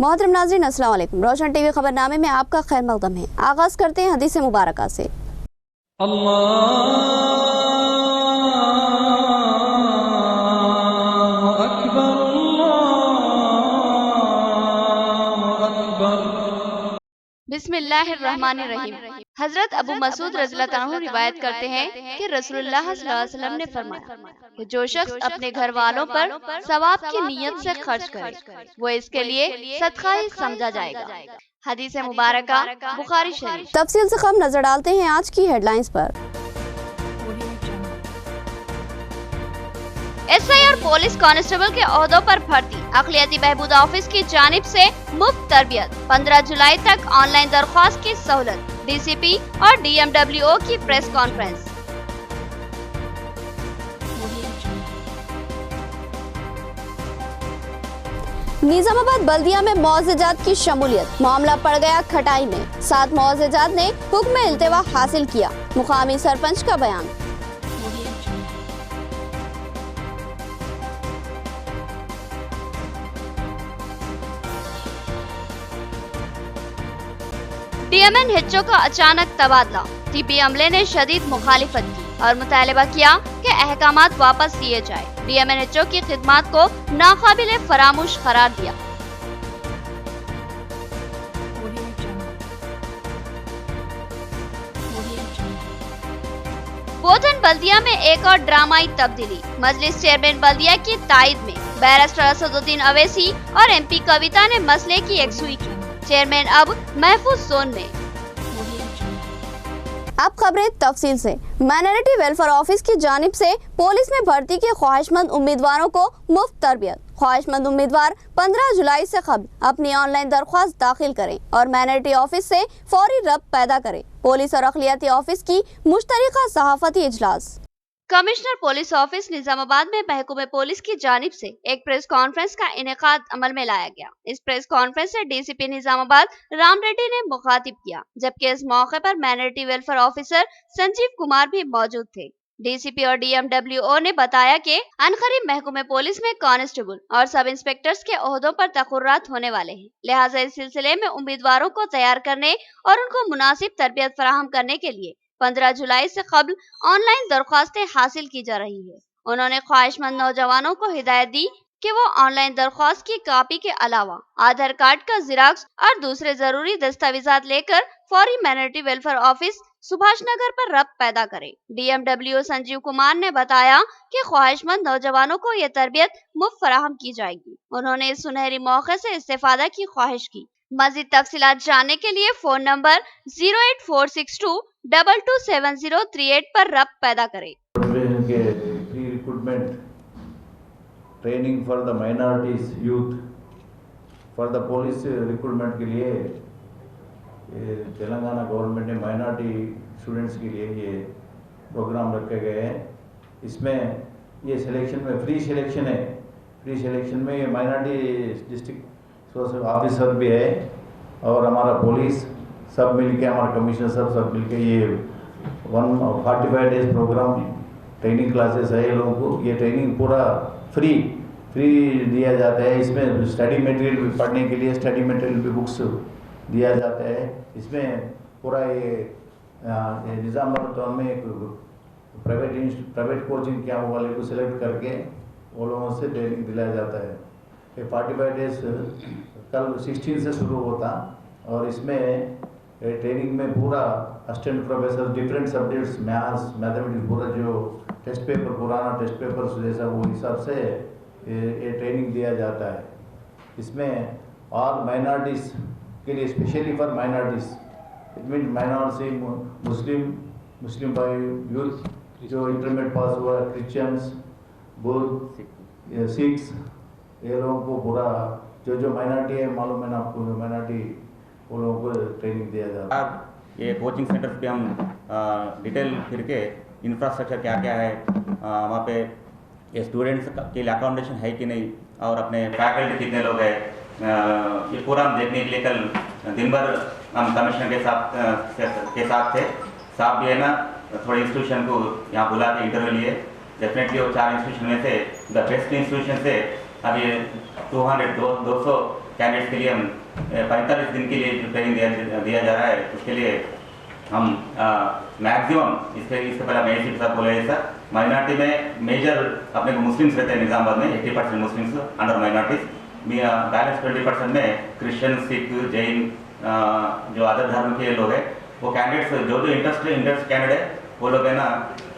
मोहतरम नाज़रीन, अस्सलाम वालेकुम। रोशन टीवी खबरनामे में आपका खैर मक़दम है। आगाज़ करते हैं हदीस मुबारका से। बिस्मिल्लाहिर्रहमानिर्रहीम। हजरत अबू मसूद रज़ियल्लाहु अन्हु रिवायत करते हैं कि रसूलुल्लाह सल्लल्लाहु अलैहि वसल्लम ने फरमाया कि जो शख्स अपने घर वालों पर सवाब की नीयत से खर्च करे वो इसके लिए सदका ही समझा जाएगा। हदीस मुबारका बुखारी शरीफ। तफसील से हम नजर डालते हैं आज की हेडलाइंस पर। एसआई और पुलिस कांस्टेबल के ओहदों पर भर्ती। अक़लियती बहबूद ऑफिस की जानिब से मुफ्त तरबियत। 15 जुलाई तक ऑनलाइन दरख्वास्त की सहूलत। डीसीपी और डीएमडब्ल्यूओ की प्रेस कॉन्फ्रेंस। निजामाबाद बल्दिया में मुआवज़ात की शमूलियत। मामला पड़ गया खटाई में। 7 मुआवज़ात ने हुक्म इल्तिवा हासिल किया। मुकामी सरपंच का बयान। डीएमएन हिच्चो का अचानक तबादला। टीपी अमले ने शदीद मुखालिफत की और मुतालबा किया कि अहकामात वापस लिए जाए। डीएमएन हिच्चो की खिदमात को नाकाबिले फरामोश करार दिया। बोधन बल्दिया में एक और ड्रामाई तब्दीली। मजलिस चेयरमैन बल्दिया की तायद में बैरिस्टर असदुद्दीन अवैसी और एमपी कविता ने मसले की यकसुई की। चेयरमैन अब महफूज जोन में। अब खबरें तफसील से। माइनॉरिटी वेलफेयर ऑफिस की जानिब से पुलिस में भर्ती के ख्वाहिशमंद उम्मीदवारों को मुफ्त तरबियत। ख्वाहिशमंद उम्मीदवार 15 जुलाई से कबल अपनी ऑनलाइन दरख्वास्त दाखिल करें और माइनॉरिटी ऑफिस से फौरी रब्त पैदा करें। पुलिस और अक़लियती ऑफिस की मुश्तरका सहाफती इजलास। कमिश्नर पुलिस ऑफिस निजामाबाद में महकूमे पुलिस की जानिब से एक प्रेस कॉन्फ्रेंस का इनेकाद अमल में लाया गया। इस प्रेस कॉन्फ्रेंस से डीसीपी निजामाबाद राम रेड्डी ने मुखातिब किया, जबकि इस मौके पर minority welfare officer Sanjeev Kumar भी मौजूद थे। डीसीपी और डीएमडब्ल्यूओ ने बताया कि अनकरीब महकूमे पुलिस में कांस्टेबल और सब इंस्पेक्टर्स के ओहदों पर तकर्रुरात होने वाले हैं, लिहाजा इस सिलसिले में उम्मीदवारों को तैयार करने और उनको मुनासिब तरबियत फराहम करने के लिए 15 जुलाई से कबल ऑनलाइन दरख्वास्तें हासिल की जा रही है। उन्होंने ख्वाहिशमंद नौजवानों को हिदायत दी कि वो ऑनलाइन दरख्वास्त की कॉपी के अलावा आधार कार्ड का जिराक्स और दूसरे जरूरी दस्तावेजात लेकर फौरी minority welfare office Subhash Nagar पर रब्त पैदा करें। डीएमडब्ल्यू संजीव कुमार ने बताया कि ख्वाहिशमंद नौजवानों को ये तरबियत मुफ्त फराहम की जाएगी। उन्होंने इस सुनहरी मौके से इस्तेफादा की ख्वाहिश की। मज़ीद तफसीलात जानने के लिए फोन नंबर 08462227038 पर रब्त पैदा करें। Pre recruitment training for the minorities youth for the police recruitment के लिए तेलंगाना गवर्नमेंट ने माइनॉरिटी स्टूडेंट्स के लिए ये प्रोग्राम रखे गए हैं। इसमें ये सिलेक्शन में फ्री सिलेक्शन है। फ्री सिलेक्शन में ये माइनॉरिटी डिस्ट्रिक्ट सोशल ऑफिसर भी है और हमारा पुलिस सब मिलके, हमारा कमिश्नर सब मिलके ये 145 डेज प्रोग्राम ट्रेनिंग क्लासेस है। ये लोगों को ये ट्रेनिंग पूरा फ्री दिया जाता है। इसमें स्टडी मटेरियल भी, पढ़ने के लिए स्टडी मटेरियल भी, बुक्स दिया जाता है। इसमें पूरा ये निजामाबाद टाउन में एक प्राइवेट कोचिंग क्या वाले को सिलेक्ट करके वो लोगों से ट्रेनिंग दिलाया जाता है। ये 45 डेज कल 16 से शुरू होता और इसमें ट्रेनिंग में पूरा assistant professor different subjects, maths, mathematics, पूरा जो टेस्ट पेपर, पुराना टेस्ट पेपर जैसा वो हिसाब से ये ट्रेनिंग दिया जाता है। इसमें ऑल माइनॉरिटीज़ के लिए, specially for minorities, it mean minority, मुस्लिम भाई, यूथ जो इंटरमीडिएट पास हुआ, क्रिश्चियंस, बुद्ध, सिख्स, ये लोगों को पूरा जो माइनॉरिटी है, मालूम है ना आपको, माइनॉरिटी वो लोगों को ट्रेनिंग दिया जाता है। ये कोचिंग सेंटर्स पे हम डिटेल फिर के इंफ्रास्ट्रक्चर क्या क्या है, वहाँ पे ये स्टूडेंट्स के लिए अकोमोडेशन है कि नहीं, और अपने फैकल्टी कितने लोग हैं, ये पूरा हम देखने के लिए कल दिन भर हम कमिश्नर के साथ थे। साहब भी है ना, थोड़े इंस्टीट्यूशन को यहाँ बुला के इंटरव्यू लिए। डेफिनेटली वो 4 इंस्टीट्यूशन में से द बेस्ट इंस्टीट्यूशन से अभी 200 कैंडिडेट्स के लिए हम 45 दिन के लिए जो ट्रेनिंग दिया जा रहा है, उसके लिए हम मैक्सिमम इसके पहले मैं इसी के साथ बोला है सर, माइनॉरिटी में मेजर अपने को मुस्लिम्स रहते हैं निज़ामाबाद में 80% मुस्लिम्स अंडर माइनॉरिटीज, बैलेंस 20% में क्रिश्चियन, सिख, जैन, जो अदर धर्म के लोग हैं, वो कैंडिडेट्स जो इंटरेस्ट कैंडिडेट है वो लोग है ना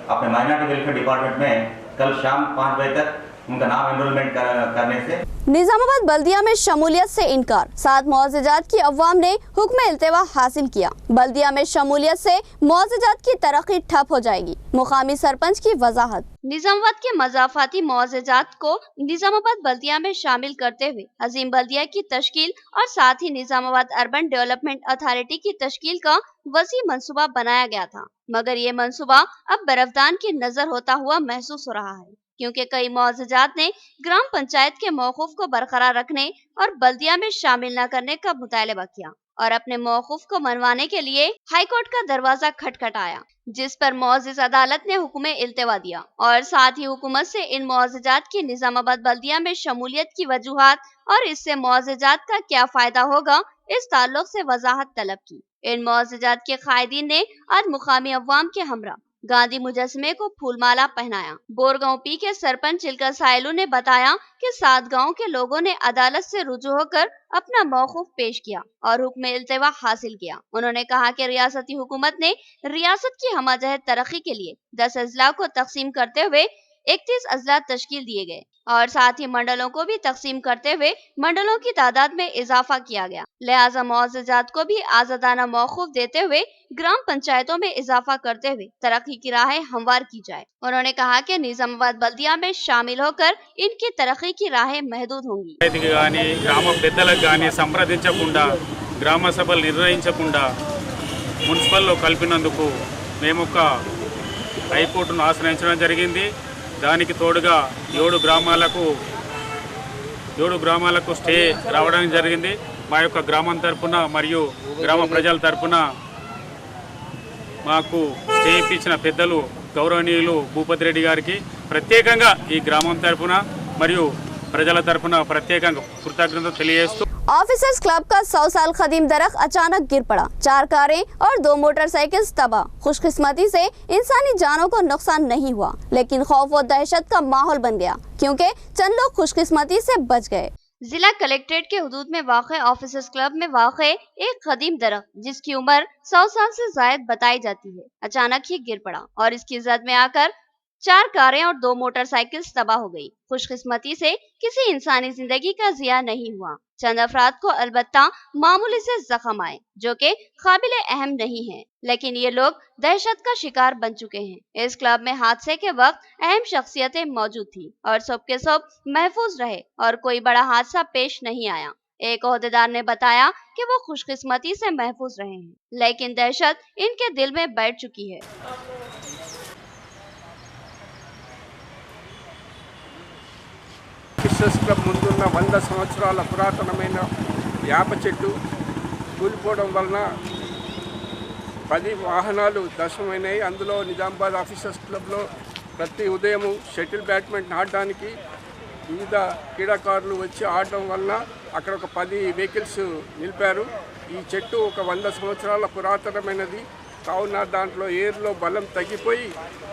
अपने माइनॉरिटी वेलफेयर डिपार्टमेंट में कल शाम 5 बजे तक उनका नाम एनरोलमेंट करने से। निजामाबाद बल्दिया में शमूलियत से इनकार, 7 मुआवज़ात की अवाम ने हुक्म इल्तिवा हासिल किया। बल्दिया में शमूलियत से मुआवज़ात की तरक्की ठप हो जाएगी, मुकामी सरपंच की वजाहत। निजामाबाद के मज़ाफाती मुआवज़ात को निजामाबाद बल्दिया में शामिल करते हुए अजीम बल्दिया की तश्कील और साथ ही निजामाबाद अर्बन डेवलपमेंट अथॉरिटी की तश्कील का वसी मंसूबा बनाया गया था, मगर ये मंसूबा अब बरफदान की नजर होता हुआ महसूस हो रहा है, क्योंकि कई मुआवज़ात ने ग्राम पंचायत के मौकूफ को बरकरार रखने और बल्दिया में शामिल न करने का मुतालबा किया और अपने मौकूफ को मनवाने के लिए हाई कोर्ट का दरवाजा खटखटाया, जिस पर मुअज़्ज़िज़ अदालत ने हुक्म इल्तिवा दिया और साथ ही हुकूमत से इन मुआवज़ात की निजामाबाद बल्दिया में शमूलियत की वजूहात और इससे मुआवज़ात का क्या फायदा होगा इस ताल्लुक से वजाहत तलब की। इन मुआवज़ात के कायदीन ने आज मुकामी अवाम के हमरा गांधी मुजस्मे को फूलमाला पहनाया। बोरगांव पी के सरपंच चिलका साइलू ने बताया कि 7 गांव के लोगों ने अदालत से रुजू होकर अपना मौकूफ पेश किया और हुक्म इल्तिवा हासिल किया। उन्होंने कहा कि रियासती हुकूमत ने रियासत की हमाजहत तरक्की के लिए 10 अजला को तकसीम करते हुए 31 अजला तश्कील दिए गए और साथ ही मंडलों को भी तकसीम करते हुए मंडलों की तादाद में इजाफा किया गया। लिहाजा मुआवज़ात को भी आज़ादाना मौकूफ देते हुए ग्राम पंचायतों में इजाफा करते हुए तरक्की की राहें हमवार की जाए। उन्होंने कहा कि निजामाबाद बल्दिया में शामिल होकर इनकी तरक्की की राहें महदूद होंगी। ग्राम पेद्दలకు గాని సంప్రదించకుండా గ్రామ సభలు నిర్వహించకుండా మున్సిపల్లో కలిపినందుకు మేము ఒక హైకోర్టును ఆశ్రయించడం జరిగింది। దానికి తోడుగా 7 గ్రామాలకు స్టే రావడం జరిగింది। మా యొక్క గ్రామం తరపున మరియు గ్రామ ప్రజల తరపున మాకు స్టే ఇప్పించిన పెద్దలు గౌరవనీయులు భూపతి రెడ్డి గారికి ప్రత్యేకంగా ఈ గ్రామం తరపున మరియు ప్రజల తరపున ప్రత్యేకంగా కృతజ్ఞతలు తెలియజేస్తూ ऑफिसर्स क्लब का 100 साल खदीम दरख्त अचानक गिर पड़ा, 4 कारें और 2 मोटरसाइकिल तबाह। खुशकिस्मती से इंसानी जानों को नुकसान नहीं हुआ, लेकिन खौफ और दहशत का माहौल बन गया क्योंकि चंद लोग खुशकिस्मती से बच गए। जिला कलेक्ट्रेट के हुदूद में वाक़े ऑफिसर्स क्लब में वाक़े एक कदीम दरख्त जिसकी उम्र 100 साल से जायद बताई जाती है, अचानक ही गिर पड़ा और इसकी जद में आकर 4 कारें और 2 मोटरसाइकिल तबाह हो गई। खुशकिस्मती से किसी इंसानी जिंदगी का जिया नहीं हुआ। चंद अफराद को अलबत्ता मामूली से जख्म आए जो कि काबिले अहम नहीं है, लेकिन ये लोग दहशत का शिकार बन चुके हैं। इस क्लब में हादसे के वक्त अहम शख्सियतें मौजूद थी और सब के सब महफूज रहे और कोई बड़ा हादसा पेश नहीं आया। एक ओहदेदार ने बताया कि वो खुशकिस्मती से महफूज रहे हैं, लेकिन दहशत इनके दिल में बैठ चुकी है। ఆఫీసర్స్ క్లబ్ ముందున్న 100 సంవత్సరాల పురాతనమైన వేప చెట్టు కూలిపోవడం వలన 10 వాహనాలు దశమైనాయి। అందులో నిజామాబాద్ ఆఫీసర్స్ క్లబ్లో ప్రతి ఉదయం షటిల్ బ్యాడ్మింటన్ ఆడడానికి వివిధ క్రీడాకారులు వచ్చి ఆడడం వలన అక్కడ ఒక 10 వెహికల్స్ నిలిపారు। ఈ చెట్టు ఒక 100 సంవత్సరాల పురాతనమైనది కావున దాంట్లో ఏర్లో బలం తగ్గిపోయి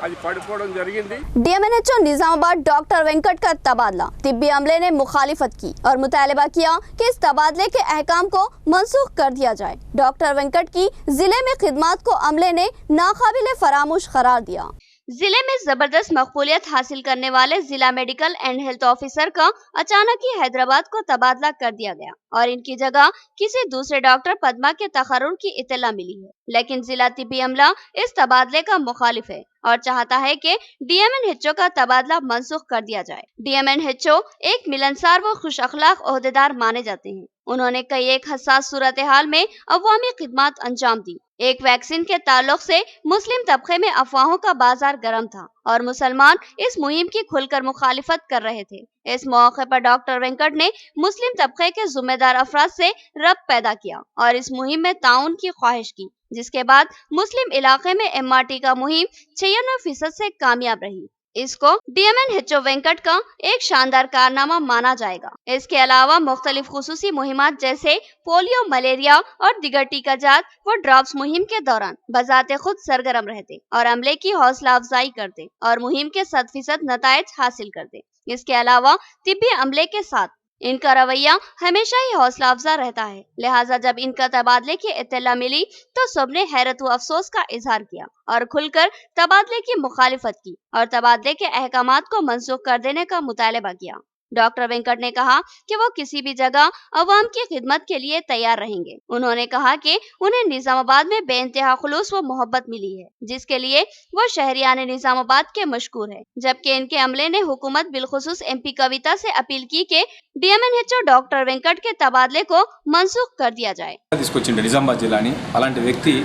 అది పడిపోవడం జరిగింది। डीएमएनएचओ निजामाबाद डॉक्टर वेंकट का तबादला, तिब्बी अमले ने मुखालिफत की और मुतालबा किया कि इस तबादले के अहकाम को मनसूख कर दिया जाए। डॉक्टर वेंकट की जिले में खिदमात को अमले ने नाकाबिले फरामोश करार दिया। जिले में जबरदस्त मकबूलियत हासिल करने वाले जिला मेडिकल एंड हेल्थ ऑफिसर का अचानक ही हैदराबाद को तबादला कर दिया गया और इनकी जगह किसी दूसरे डॉक्टर पद्मा के तकर्रुर की इत्तला मिली है, लेकिन जिला तिब्बी अमला इस तबादले का मुखालिफ है और चाहता है कि डीएमएनएचओ का तबादला मनसूख कर दिया जाए। डीएमएनएचओ एक मिलनसार व खुश अखलाक ओहदेदार माने जाते हैं। उन्होंने कई एक हसास सूरत हाल में अवामी खिदमात अंजाम दी। एक वैक्सीन के ताल्लुक से मुस्लिम तबके में अफवाहों का बाजार गर्म था और मुसलमान इस मुहिम की खुलकर मुखालिफत कर रहे थे। इस मौके पर डॉक्टर वेंकट ने मुस्लिम तबके के जिम्मेदार अफराद से रब्त पैदा किया और इस मुहिम में ताउन की ख्वाहिश की, जिसके बाद मुस्लिम इलाके में एमआरटी का मुहिम 96% से कामयाब रही। इसको DMNHO वेंकट का एक शानदार कारनामा माना जाएगा। इसके अलावा मुख्तलिफ खुसूसी मुहिमात जैसे पोलियो, मलेरिया और दिगर टीकाजात व ड्रॉप्स मुहिम के दौरान बजाते खुद सरगर्म रहते और अमले की हौसला अफजाई करते और मुहिम के 100% नतायज हासिल करते। इसके अलावा तिब्बी अमले के साथ इनका रवैया हमेशा ही हौसला अफजा रहता है। लिहाजा जब इनका तबादले की इत्तला मिली तो सबने हैरत व अफसोस का इजहार किया और खुलकर तबादले की मुखालिफत की और तबादले के अहकामात को मनसूख कर देने का मुतालबा किया। डॉक्टर वेंकट ने कहा कि वो किसी भी जगह अवाम की खिदमत के लिए तैयार रहेंगे। उन्होंने कहा कि उन्हें निजामाबाद में बेइंतहा खुलूस व मोहब्बत मिली है, जिसके लिए वो शहरियान निजामाबाद के मशकूर है। जबकि इनके अमले ने हुकूमत बिलखुसूस MP कविता से अपील की कि DMNHO डॉक्टर वेंकट के तबादले को मनसूख कर दिया जाए। తీసుకొచ్చిండు నిజామాబాద్ జిల్లాని అలాంటి వ్యక్తి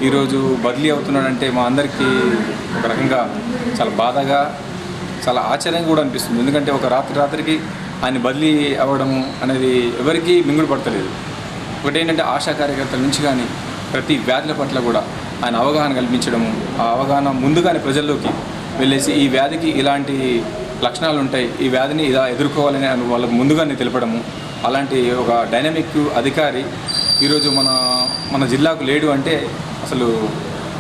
ఈరోజు బదిలీ అవుతున్నాడంటే మా అందరికీ ఒక రకంగా చాలా బాధగా చాలా ఆశ్చర్యంగా కూడా అనిపిస్తుంది. ఎందుకంటే ఒక రాత్రికి ఆయన బదిలీ అవ్వడం అనేది ఎవరికీ మింగుడు పడతలేదు. ఒకటి ఏంటంటే ఆశా కార్యకర్తల నుంచి కానీ ప్రతి వ్యాధుల పట్ల కూడా ఆయన అవగాహన కల్పించడము, ఆ అవగాహన ముందుగానే ప్రజల్లోకి వెళ్ళేసి ఈ వ్యాధికి ఇలాంటి లక్షణాలు ఉంటాయి, ఈ వ్యాధిని ఇలా ఎదుర్కోవాలని వాళ్ళకు ముందుగానే తెలపడము, అలాంటి ఒక డైనమిక్ అధికారి ఈరోజు మన జిల్లాకు లేడు అంటే అసలు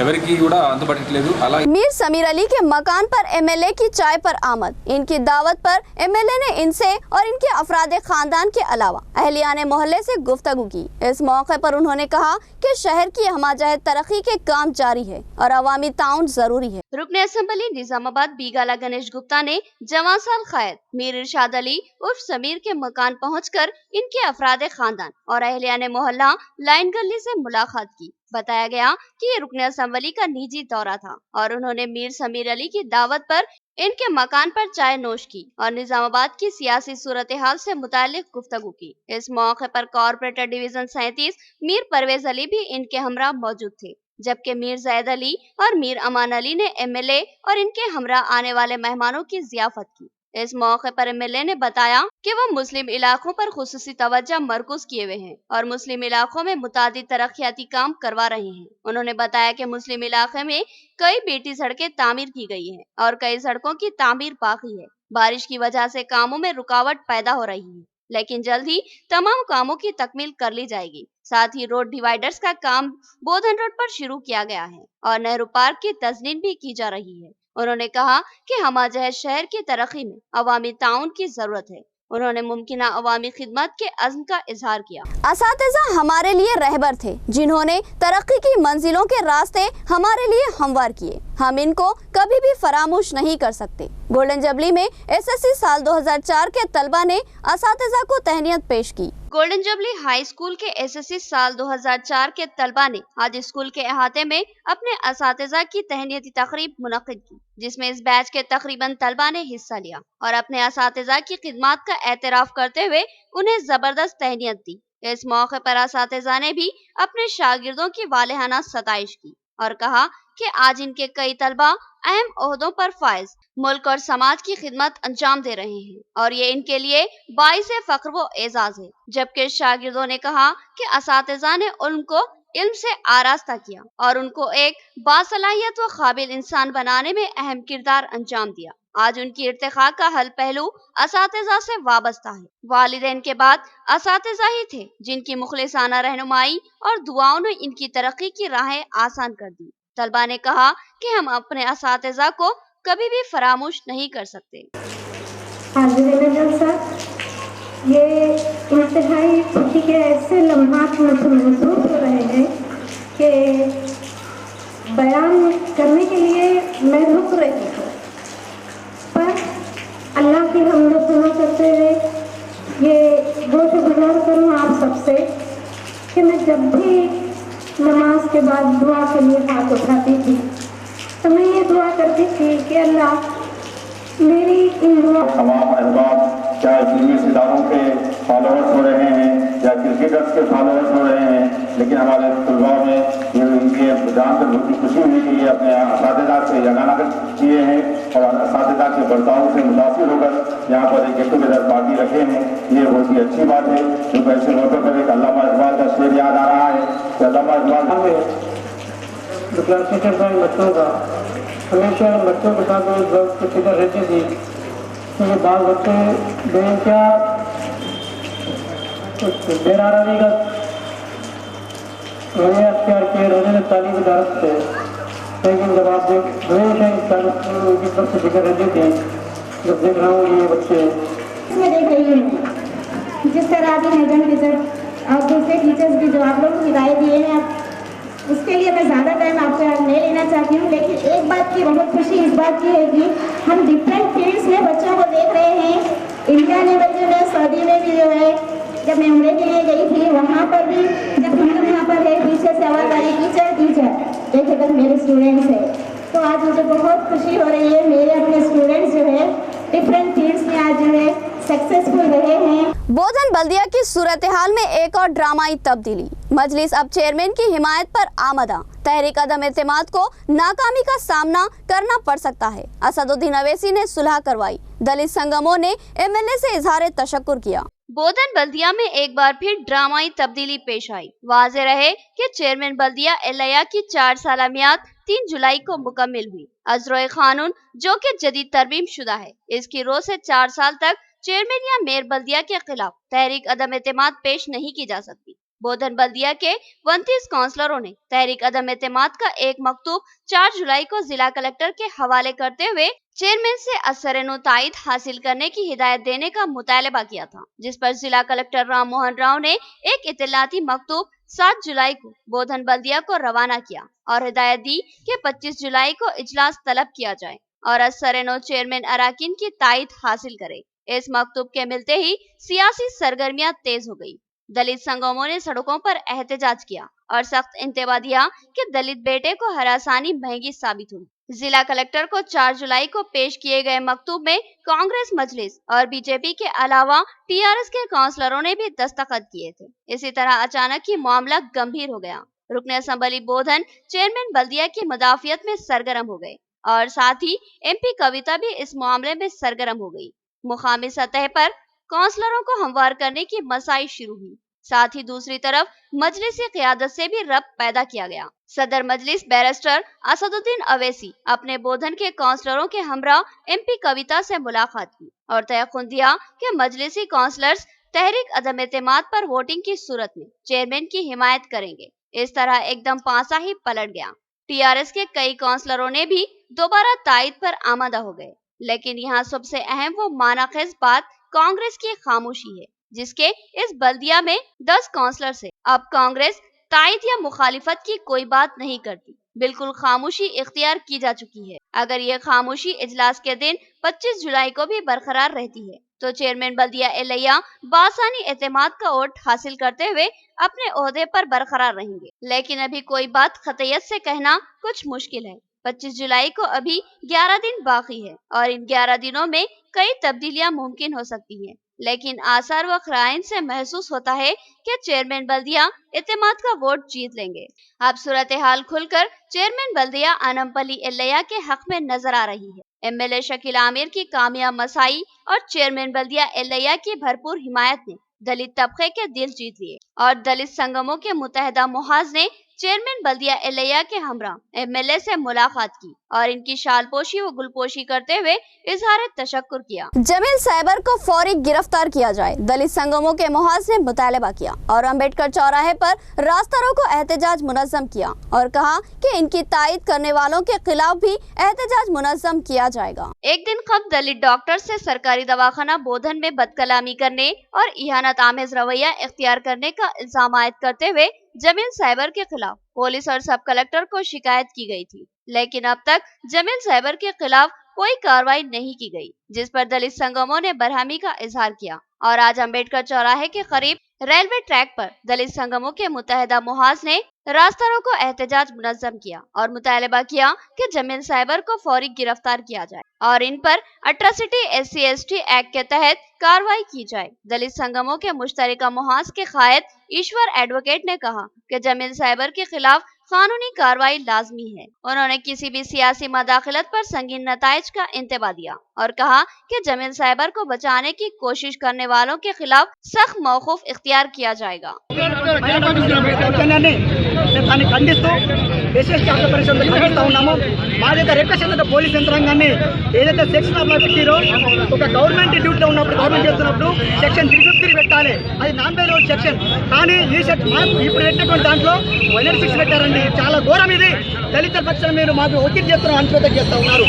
ఎవరికి కూడా అంతుపట్టట్లేదు. అలా मीर समीर अली के मकान पर MLA की चाय पर आमद। इनकी दावत पर MLA ने इनसे और इनके अफराद खानदान के अलावा अहलियाने मोहल्ले से गुफ्तगू की। इस मौके पर उन्होंने कहा कि शहर की हमाजहत तरक्की के काम जारी है और अवामी ताउन जरूरी है। रुकने असेंबली निजामाबाद बीगाला गणेश गुप्ता ने जवान साल खैर मीर इरशाद अली उर्फ समीर के मकान पहुंचकर इनके अफराद खानदान और अहलियाने मोहल्ला लाइन गली से मुलाकात की। बताया गया कि ये रुकने असेंबली का निजी दौरा था और उन्होंने मीर समीर अली की दावत पर इनके मकान पर चाय नोश की और निजामाबाद की सियासी सूरत हाल से मुतालिक गुफ्तगू की। इस मौके पर कॉर्पोरेटर डिवीजन 37 मीर परवेज अली भी इनके हमरा मौजूद थे, जबकि मीर जैद अली और मीर अमान अली ने MLA और इनके हमरा आने वाले मेहमानों की जियाफत की। इस मौके पर MLA ने बताया कि वो मुस्लिम इलाकों पर खुसूसी तवज्जो मरकूज किए हुए हैं और मुस्लिम इलाकों में मुतादिद तरक्याती काम करवा रहे हैं। उन्होंने बताया कि मुस्लिम इलाके में कई बीटी सड़कें तामीर की गई हैं और कई सड़कों की तामीर बाकी है। बारिश की वजह से कामों में रुकावट पैदा हो रही है, लेकिन जल्द ही तमाम कामों की तकमील कर ली जाएगी। साथ ही रोड डिवाइडर्स का काम बोधन रोड पर शुरू किया गया है और नेहरू पार्क की तजनीन भी की जा रही है। उन्होंने कहा कि हमारे शहर की तरक्की में अवामी ताउन की जरूरत है। उन्होंने मुमकिन अवामी खिदमत के अज़्म का इजहार किया। असातिज़ा हमारे लिए रहबर थे, जिन्होंने तरक्की की मंजिलों के रास्ते हमारे लिए हमवार किए। हम इनको कभी भी फरामोश नहीं कर सकते। गोल्डन जबली में SSC साल 2004 के तलबा ने असातिज़ा को तहनीत पेश की। गोल्डन जबली हाई स्कूल के SSC साल 2004 के तलबा ने आज स्कूल के अहाते में अपने असातिज़ा की तहनीती तकरीब मुनक़िद की, जिसमें इस बैच के तकरीबन तलबा ने हिस्सा लिया और अपने असातिज़ा की खिदमत का एतराफ़ करते हुए उन्हें जबरदस्त तहनीत दी। इस मौके पर असातिज़ा ने भी अपने शागिर्दों की वालिहाना सताइश की और कहा कि आज इनके कई तलबा अहम ओहदों पर फायज मुल्क और समाज की खिदमत अंजाम दे रहे हैं और ये इनके लिए बाइसे फख्र व एजाज है। जबकि शागिर्दों ने कहा कि असातिज़ा ने उनको इल्म से आरास्ता किया और उनको एक बासलाहियत व काबिल इंसान बनाने में अहम किरदार अंजाम दिया। आज उनकी इर्तिखा का हल पहलू असातिज़ा से वाबस्ता है। वालिदैन के बाद असातिज़ा ही थे जिनकी मुखलिसाना रहनुमाई और दुआओं ने इनकी तरक्की की राहें आसान कर दी। तलबा ने कहा कि हम अपने असातिज़ा को कभी भी फरामोश नहीं कर सकते। ये इंतहाई खुशी के ऐसे लम्हात महसूस हो रहे हैं कि बयान करने के लिए मैं रुक रही हूँ, पर अल्लाह की हमद सुना करते हुए ये गुज़ार करूँ आप सबसे कि मैं जब भी नमाज के बाद दुआ के लिए हाथ उठाती थी तो मैं ये दुआ करती थी कि अल्लाह मेरी इन दुआ तमाम अहबाब चाहे फिल्मी सितारों के फॉलोअर्स हो रहे हैं या क्रिकेटर्स के फॉलोअर्स हो रहे हैं, लेकिन हमारे तलबा में ये इनके जानकर बहुत खुशी हुई कि ये अपने असातिज़ा से यगाना किए हैं और असातिज़ा के बर्ताव से मुतासिर होकर यहाँ पर एक गेट टुगेदर पार्टी रखे हैं। ये बहुत ही अच्छी बात है, क्योंकि ऐसे मौके पर एक अल्लामा इकबाल का शेर याद आ रहा है कि अल्लामा इकबाल क्लास टीचर बच्चों का हमेशा बच्चों के साथ इस बात की फिक्र रहती थी कि ये बाल बच्चे बेइंतहा कुछ बेरारानी का वजह अख्तियार किए रहने तालीम इदारत से, लेकिन जब आप हमेशा इस तरफ से फिक्र रहती थी, जब देख रहा हूँ ये बच्चे मैं देख रही हूँ जिस तरह की मैडम टीचर और दूसरे टीचर्स भी जो आप लोग हिदायत दिए हैं, उसके लिए मैं ज़्यादा टाइम आपसे नहीं लेना चाहती हूँ। लेकिन एक बात की बहुत खुशी इस बात की है कि हम डिफरेंट फील्ड्स में बच्चों को देख रहे हैं। इंडिया ने बच्चे में सऊदी में भी जो है, जब मैं उम्रे के लिए गई थी वहाँ पर भी, जब हम लोग यहाँ पर है पीछे से आवाज़ आ रही टीचर देखे तक मेरे स्टूडेंट्स है। तो आज मुझे बहुत खुशी हो रही है, मेरे अपने स्टूडेंट्स जो है डिफरेंट फील्ड्स में आज जो है सक्सेसफुल रहे हैं। बोधन बल्दिया की सूरत हाल में एक और ड्रामाई तब्दीली। मजलिस अब चेयरमैन की हिमायत पर आमदा। तहरीक अदम एतमाद को नाकामी का सामना करना पड़ सकता है। असदुद्दीन अवैसी ने सुलह करवाई। दलित संगमों ने एमएलए से इजहार तशक्कुर किया। बोधन बल्दिया में एक बार फिर ड्रामाई तब्दीली पेश आई। वाज़ेह रहे कि चेयरमैन बल्दिया एलया की 4 साला मियाद 3 जुलाई को मुकम्मिल हुई। अजरोए कानून जो कि जदीद तरमीम शुदा है, इसकी रो से 4 साल तक चेयरमैन या मेयर बल्दिया के खिलाफ तहरीक अदम एतमाद पेश नहीं की जा सकती। बोधन बल्दिया के 29 काउंसलरों ने तहरीक अदम एतमाद का एक मकतूब 4 जुलाई को जिला कलेक्टर के हवाले करते हुए चेयरमैन से असर-ए-नो तायद हासिल करने की हिदायत देने का मुतालबा किया था, जिस पर जिला कलेक्टर राम मोहन राव ने एक इत्तलाती मकतूब 7 जुलाई को बोधन बल्दिया को रवाना किया और हिदायत दी कि 25 जुलाई को इजलास तलब किया जाए और असर-ए-नो चेयरमैन अराकीन की तायद हासिल करे। इस मकतूब के मिलते ही सियासी सरगर्मियां तेज हो गई। दलित संगमों ने सड़कों पर एहतजाज किया और सख्त इंतबा दिया कि दलित बेटे को हरासानी महंगी साबित हुई। जिला कलेक्टर को 4 जुलाई को पेश किए गए मकतूब में कांग्रेस, मजलिस और बीजेपी के अलावा टीआरएस के काउंसलरों ने भी दस्तखत किए थे। इसी तरह अचानक ही मामला गंभीर हो गया। रुकन असम्बली बोधन चेयरमैन बल्दिया की मुदाफियत में सरगर्म हो गए और साथ ही एमपी कविता भी इस मामले में सरगर्म हो गई। मुकामी सतह पर काउंसलरों को हमवार करने की मसाई शुरू हुई। साथ ही दूसरी तरफ मजलिसी क़यादत से भी रब्त पैदा किया गया। सदर मजलिस बैरिस्टर असदुद्दीन अवैसी अपने बोधन के काउंसलरों के हमरा एमपी कविता से मुलाकात की और तयक़ुन दिया कि मजलिसी काउंसलर्स तहरीक अदम एतमाद पर वोटिंग की सूरत में चेयरमैन की हिमायत करेंगे। इस तरह एकदम पासा ही पलट गया। टीआरएस के कई काउंसलरों ने भी दोबारा तायद पर आमादा हो गए, लेकिन यहाँ सबसे अहम वो मानाखेज बात कांग्रेस की खामोशी है, जिसके इस बल्दिया में 10 काउंसलर से अब कांग्रेस तायद या मुखालिफत की कोई बात नहीं करती। बिल्कुल खामोशी इख्तियार की जा चुकी है। अगर ये खामोशी इजलास के दिन 25 जुलाई को भी बरकरार रहती है तो चेयरमैन बल्दिया एलैया बासानी एतमाद का वोट हासिल करते हुए अपने ओहदे पर बरकरार रहेंगे। लेकिन अभी कोई बात खतयत से कहना कुछ मुश्किल है। 25 जुलाई को अभी 11 दिन बाकी है और इन 11 दिनों में कई तब्दीलियां मुमकिन हो सकती हैं, लेकिन आसार व खराइन से महसूस होता है कि चेयरमैन बल्दिया एतमाद का वोट जीत लेंगे। अब सूरत हाल खुलकर चेयरमैन बल्दिया अनमपली एलैया के हक में नजर आ रही है। एमएलए शकील आमिर की कामयाब मसाई और चेयरमैन बल्दिया एलैया की भरपूर हिमायत ने दलित तबके के दिल जीत लिए और दलित संगमों के मुत्तहदा मुहाज ने चेयरमैन बल्दिया एलैया के हमरा एमएलए से मुलाकात की और इनकी शालपोशी व गुलपोशी करते हुए इजहार तशक्कुर किया। जमील साइबर को फौरी गिरफ्तार किया जाए, दलित संगमों के मुहाज ने मुतालबा किया और अम्बेडकर चौराहे पर रास्ता रोको एहतजाज मुनज़्ज़म किया और कहा कि इनकी तायद करने वालों के खिलाफ भी एहतजाज मुनज़्ज़म किया जाएगा। एक दिन कबल दलित डॉक्टर से सरकारी दवाखाना बोधन में बदकलामी करने और इहानत आमेज रवैया इख्तियार करने का इल्जाम आयद करते हुए जमील साइबर के खिलाफ पुलिस और सब कलेक्टर को शिकायत की गई थी, लेकिन अब तक जमील साइबर के खिलाफ कोई कार्रवाई नहीं की गई, जिस पर दलित संगमों ने बरहमी का इजहार किया और आज अम्बेडकर चौराहे के करीब रेलवे ट्रैक पर दलित संगमों के मुत्तहदा मुहाज ने रास्ता रोको एहतजाज मुनज़्ज़म किया और मुतालबा किया कि जमील साइबर को फौरी गिरफ्तार किया जाए और इन पर अट्रॉसिटी SC/ST एक्ट के तहत कार्रवाई की जाए। दलित संगमों के मुश्तरका मुहाज के कायद ईश्वर एडवोकेट ने कहा कि जमील साइबर के खिलाफ कानूनी कार्रवाई लाजमी है। उन्होंने किसी भी सियासी मदाखलत पर संगीन नताइज का इंतबा दिया और कहा कि जमील साइबर को बचाने की कोशिश करने वालों के खिलाफ सख्त मौकूफ इख्तियार किया जाएगा। దాన్ని ఖండిస్తూ ఎస్ఎస్ శాఖ పరిషత్ ఖండిస్తూ ఉన్నాము. మాదైతే రిక్వెస్ట్ ఏంటంటే పోలీస్ యంత్రాంగాన్ని ఏదైతే సెక్షన్ ఆఫ్ పెట్టిరో ఒక గవర్నమెంట్ డ్యూటీలో ఉన్నప్పుడు గవర్నమెంట్ చేస్తున్నప్పుడు సెక్షన్ 353 పెట్టాలి. అది నాన్ బెయిలబుల్ సెక్షన్. కానీ ఈ ఇప్పుడు పెట్టినటువంటి దాంట్లో 186 పెట్టారండి. చాలా ఘోరం ఇది. దళితుల పక్షాన మీరు మాకు ఒత్తిడి చేస్తున్నారు, అణచివేత చేస్తూ ఉన్నారు.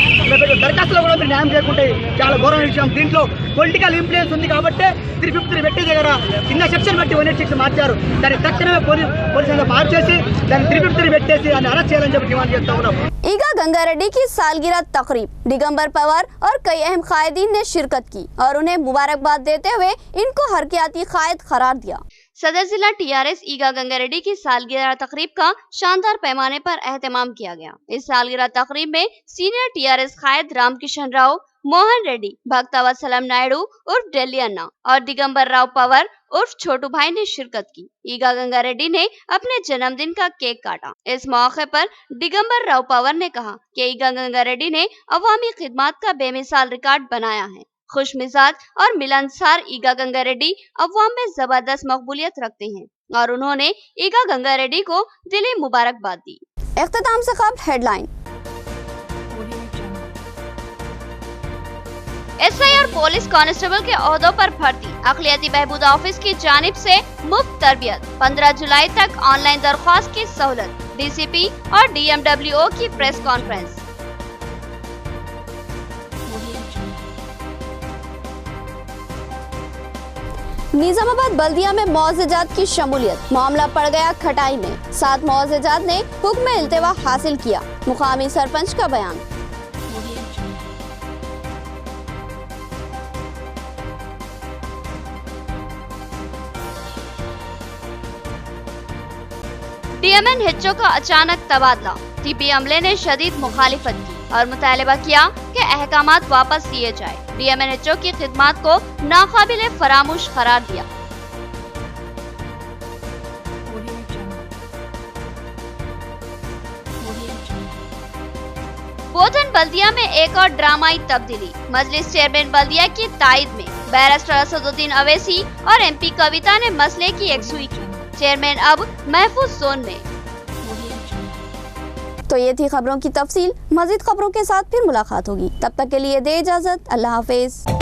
దరఖాస్తులో కూడా మీరు న్యాయం చేయకుంటే చాలా ఘోరమైన విషయం. దీంట్లో పొలిటికల్ ఇన్ఫ్లుయెన్స్ ఉంది కాబట్టి 353 పెట్టి దగ్గర కింద సెక్షన్ బట్టి 186 మార్చారు. దాన్ని తక్షణమే పోలీసులు మార్చేసి దాన్ని 353 పెట్టేసి దాన్ని అరెస్ట్ చేయాలని చెప్పి డిమాండ్ చేస్తా ఉన్నాం. ईगा गंगारेड्डी की सालगिरह तकरीब दिगंबर पवार और कई अहम कायदीन ने शिरकत की और उन्हें मुबारकबाद देते हुए इनको हरकियाती कायद करार दिया। सदर जिला टीआरएस ईगा गंगारेड्डी की सालगिरह तकरीब का शानदार पैमाने पर एहतमाम किया गया। इस सालगिरह तकरीब में सीनियर टीआरएस कायद रामकिशन राव, मोहन रेड्डी, भक्तावत्सलम नायडू उर्फ दिल्ली अन्ना और दिगंबर राव पवार उर्फ छोटू भाई ने शिरकत की। ईगा गंगारेड्डी ने अपने जन्मदिन का केक काटा। इस मौके पर दिगंबर राव पवार ने कहा कि ईगा गंगारेड्डी ने अवामी खिदमत का बेमिसाल रिकॉर्ड बनाया है। खुश मिजाज और मिलनसार ईगा गंगारेड्डी अवाम में जबरदस्त मकबूलियत रखते हैं और उन्होंने ईगा गंगारेड्डी को दिली मुबारकबाद दी। इख्तिताम से कबल हेडलाइन। एसआई और पुलिस कांस्टेबल के ओहदों पर भर्ती, अखिलियती बहबूद ऑफिस की जानिब से मुफ्त तरबियत, 15 जुलाई तक ऑनलाइन दरख्वास्त की सहूलत, डीसीपी और डीएमडब्ल्यूओ की प्रेस कॉन्फ्रेंस। निजामाबाद बल्दिया में मुआवजेजात की शमूलियत, मामला पड़ गया खटाई में। 7 मुआवजेजात ने हुक्म इल्तिवा हासिल किया, मुकामी सरपंच का बयान। डीएमएनएचओ का अचानक तबादला, टीपी अमले ने शदीद मुखालिफत की और मुतालबा किया कि अहकामात वापस लिए जाए। डीएमएनएचओ की खिदमात को नाकाबिले फरामोश करार दिया। बोधन बल्दिया में एक और ड्रामाई तब्दीली, मजलिस चेयरमैन बल्दिया की तायद में बैरिस्टर असदुद्दीन अवैसी और एमपी कविता ने मसले की यकसुई की। चेयरमैन अब महफूज जोन में। तो ये थी खबरों की तफसील। मजीद खबरों के साथ फिर मुलाकात होगी, तब तक के लिए दे इजाजत। अल्लाह हाफिज।